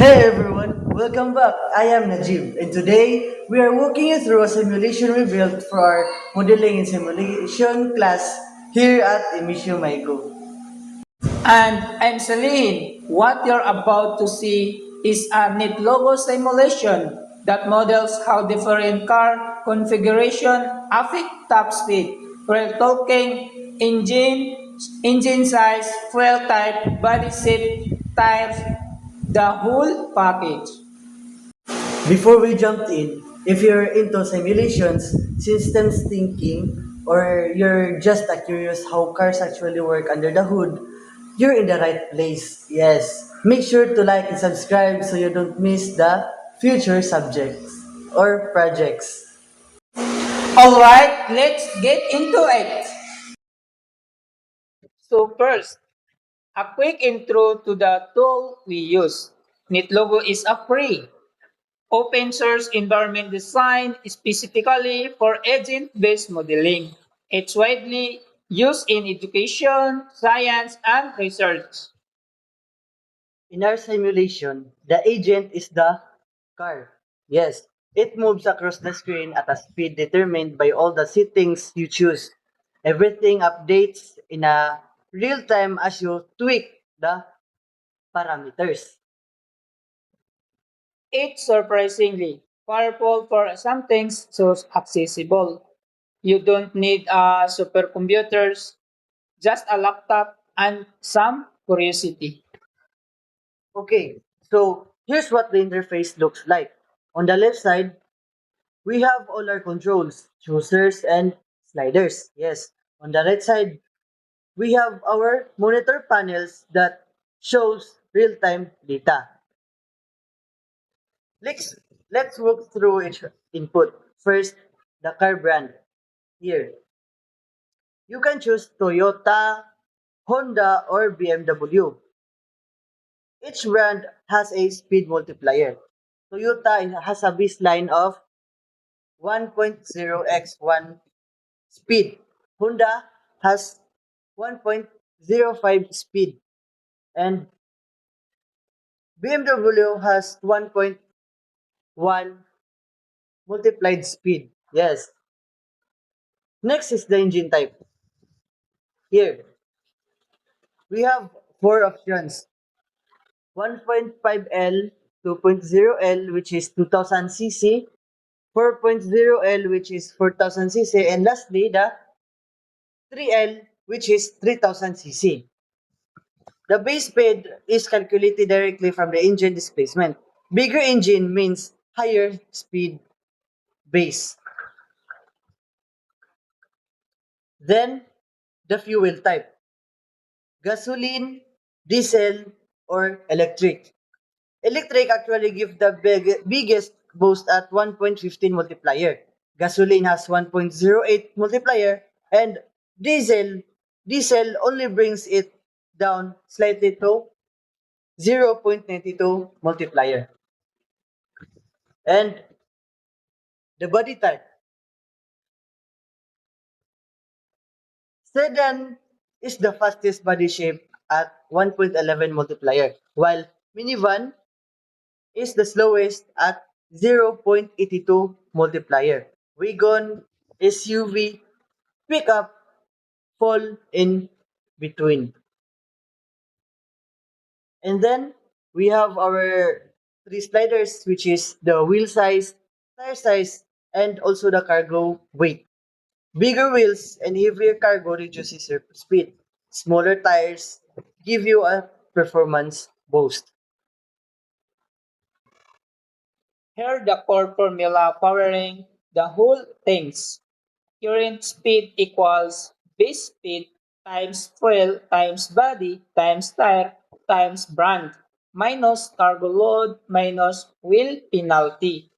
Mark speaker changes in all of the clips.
Speaker 1: Hey everyone, welcome back. I am Najib, and today we are walking you through a simulation we built for our modeling and simulation class here at Emisio Maigo.
Speaker 2: And I'm Celine. What you're about to see is a neat logo simulation that models how different car configuration affect top speed. We're talking engine size, fuel type, body shape, tires, the whole package.
Speaker 1: Before we jump in, if you're into simulations, systems thinking, or you're just curious how cars actually work under the hood, you're in the right place. Yes. Make sure to like and subscribe so you don't miss the future subjects or projects.
Speaker 2: Alright, let's get into it. So first, a quick intro to the tool we use. NetLogo is a free open source environment designed specifically for agent-based modeling. It's widely used in education, science, and research.
Speaker 1: In our simulation, the agent is the car. Yes, it moves across the screen at a speed determined by all the settings you choose. Everything updates in a real time as you tweak the parameters.
Speaker 2: It's surprisingly powerful for some things so accessible. You don't need a supercomputers, just a laptop and some curiosity.
Speaker 1: Okay, so here's what the interface looks like. On the left side, we have all our controls, choosers, and sliders. Yes. On the right side, we have our monitor panels that shows real-time data. Let's let's walk through each input. First, the car brand. Here, you can choose Toyota, Honda, or BMW. Each brand has a speed multiplier. Toyota has a baseline of 1.0x1 speed. Honda has 1.05 speed, and BMW has 1.1 multiplied speed. Yes. Next is the engine type. Here, we have four options. 1.5L, 2.0L, which is 2000 cc, 4.0L, which is 4000 cc, and lastly, the 3L, which is 3000 cc. The base speed is calculated directly from the engine displacement. Bigger engine means higher speed base. Then, the fuel type. Gasoline, diesel, or electric. Electric actually give the biggest boost at 1.15 multiplier. Gasoline has 1.08 multiplier, and diesel only brings it down slightly to 0.92 multiplier. And the body type. Sedan is the fastest body shape at 1.11 multiplier, while minivan is the slowest at 0.82 multiplier. Wagon, SUV, pickup fall in between. And then we have our three sliders, which is the wheel size, tire size, and also the cargo weight. Bigger wheels and heavier cargo reduces your speed. Smaller tires give you a performance boost.
Speaker 2: Here the core formula powering the whole things. Current speed equals base speed times fuel times body times tire times brand minus cargo load minus wheel penalty.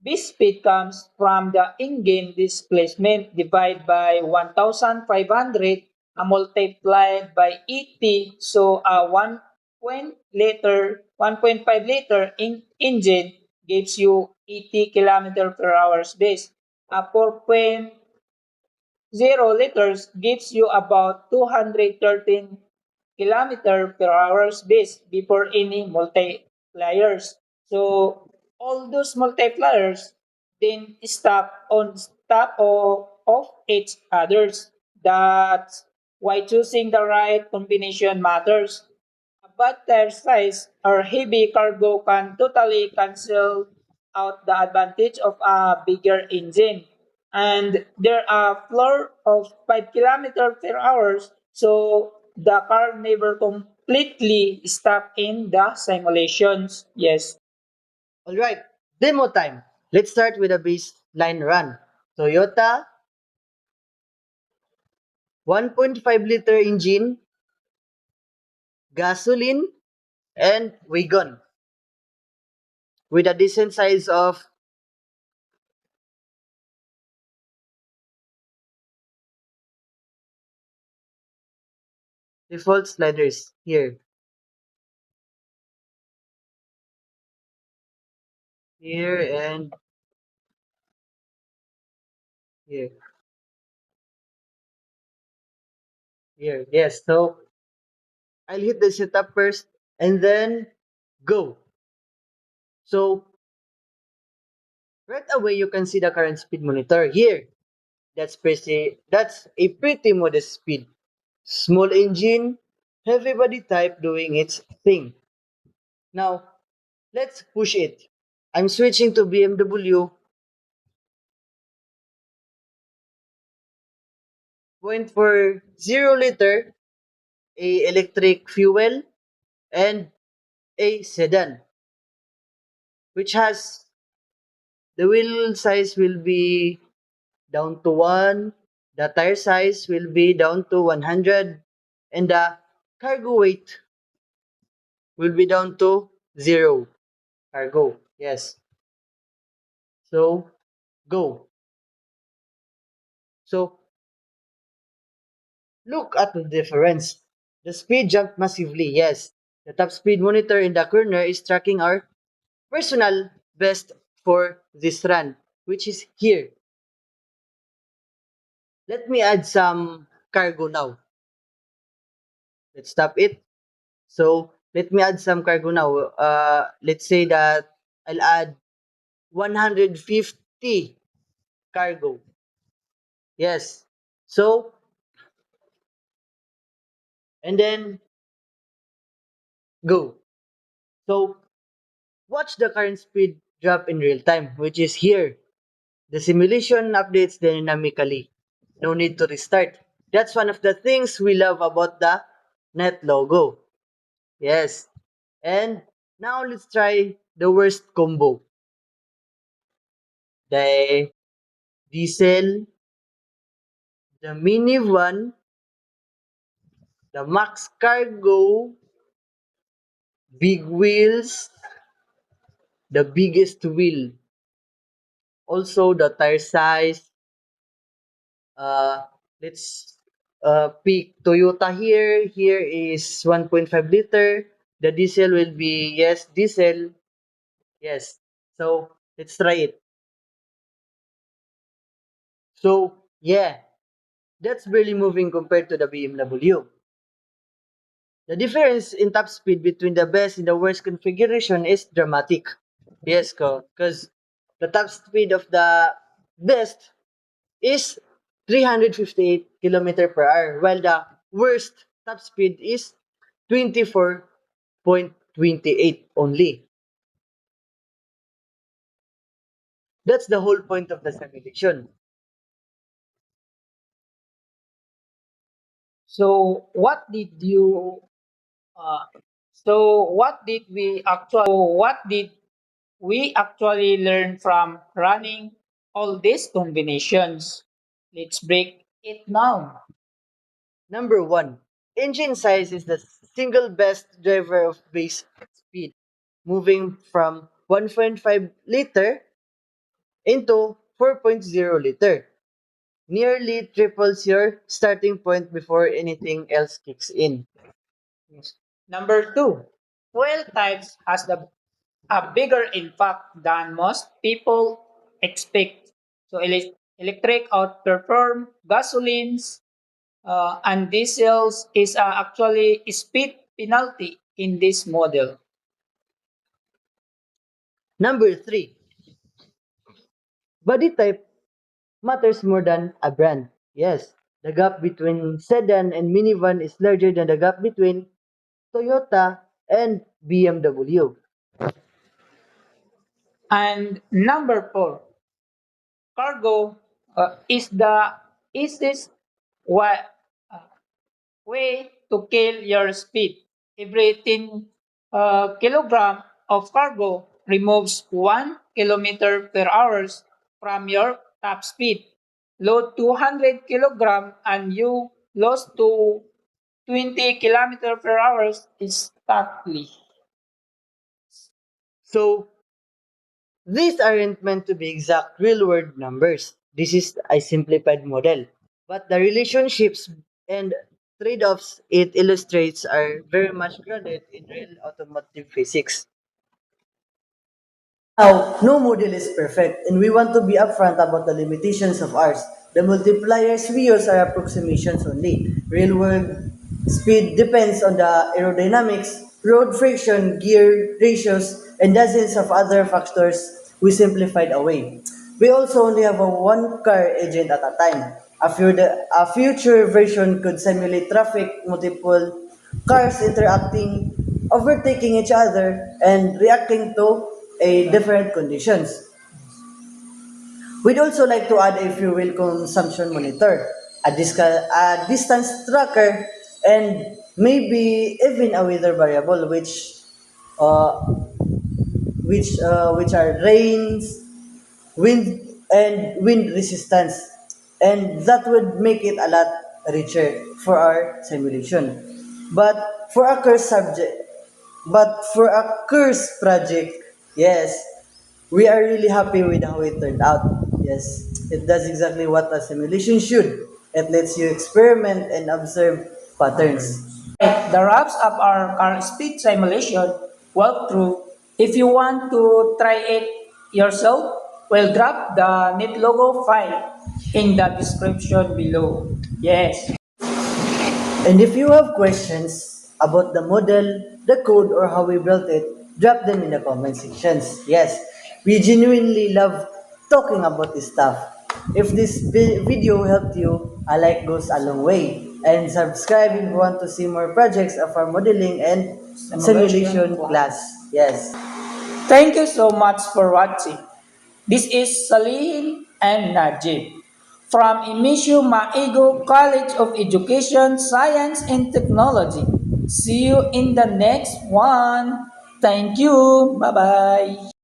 Speaker 2: Base speed comes from the in-game displacement divided by 1,500 multiplied by 80. So a 1.5 liter engine gives you 80 kilometer per hour base. A 4.0 liters gives you about 213 kilometer per hour base before any multiplier. multipliers. So all those multipliers then of each others. That's why choosing the right combination matters. A bad tire size or heavy cargo can totally cancel out the advantage of a bigger engine. And there are floor of 5 kilometers per hour, so the car never completely stuck in the simulations. Yes.
Speaker 1: Alright, demo time. Let's start with a baseline run. Toyota 1.5 liter engine, gasoline, and wagon with a decent size of default sliders here, here, and here, here. Yes, so I'll hit the setup first and then go. So right away you can see the current speed monitor here. That's a pretty modest speed. Small engine, heavy body type doing its thing. Now, let's push it. I'm switching to BMW 0.40 liter, a electric fuel, and a sedan, which has the wheel size will be down to 1, the tire size will be down to 100, and the cargo weight will be down to 0 cargo. Yes. So, go. So, look at the difference. The speed jumped massively, yes. The top speed monitor in the corner is tracking our personal best for this run, which is here. Let me add some cargo now. Let's stop it. So, let me add some cargo now. Let's say that I'll add 150 cargo. Yes. So, and then go. So, watch the current speed drop in real time, which is here. The simulation updates dynamically. No need to restart. That's one of the things we love about the Net logo. Yes. And now let's try the worst combo. The diesel, the mini van, the max cargo, big wheels, the biggest wheel. Also the tire size. Uh, let's pick Toyota here. Here is 1.5 liter. The diesel will be, yes, diesel. Yes. So, let's try it. So, yeah, that's barely moving compared to the BMW. The difference in top speed between the best and the worst configuration is dramatic. Yes, because the top speed of the best is 358 kilometer per hour, while the worst top speed is 24.28 only. That's the whole point of the simulation.
Speaker 2: So what did you uh, what did we actually learn from running all these combinations? Let's break it down.
Speaker 1: Number one, engine size is the single best driver of base speed, moving from 1.5 liter into 4.0 liter. Nearly triples your starting point before anything else kicks in.
Speaker 2: Yes. Number two, fuel types has a bigger impact than most people expect. So electric outperform gasolines and diesels is actually a speed penalty in this model.
Speaker 1: Number 3, body type matters more than a brand. Yes, the gap between sedan and minivan is larger than the gap between Toyota and BMW.
Speaker 2: And number 4, cargo is the easiest wa- uh, way to kill your speed. Every 10 kilogram of cargo removes 1 kilometer per hour from your top speed. Load 200 kilogram and you lost to 20 kilometer per hour instantly.
Speaker 1: So, these aren't meant to be exact real world numbers. This is a simplified model. But the relationships and trade offs it illustrates are very much grounded in real automotive physics. Now, no model is perfect, and we want to be upfront about the limitations of ours. The multipliers we use are approximations only. Real world speed depends on the aerodynamics, road friction, gear ratios, and dozens of other factors we simplified away. We also only have a one car agent at a time. A future version could simulate traffic, multiple cars interacting, overtaking each other, and reacting to a different conditions. We'd also like to add a fuel consumption monitor, a distance tracker, and maybe even a weather variable, uh, which are rains, wind, and wind resistance, and that would make it a lot richer for our simulation. But for a curse subject, but for a curse project, yes, we are really happy with how it turned out. Yes, it does exactly what a simulation should. It lets you experiment and observe patterns.
Speaker 2: Right, the wraps up our car speed simulation walkthrough. If you want to try it yourself, we'll drop the net logo file in the description below. Yes.
Speaker 1: And if you have questions about the model, the code, or how we built it, drop them in the comment sections. Yes, we genuinely love talking about this stuff. If this video helped you, a like goes a long way. And subscribe if you want to see more projects of our modeling and simulation class. Yes.
Speaker 2: Thank you so much for watching. This is Salim and Najib from Emishu Maigo College of Education, Science and Technology. See you in the next one. Thank you. Bye-bye.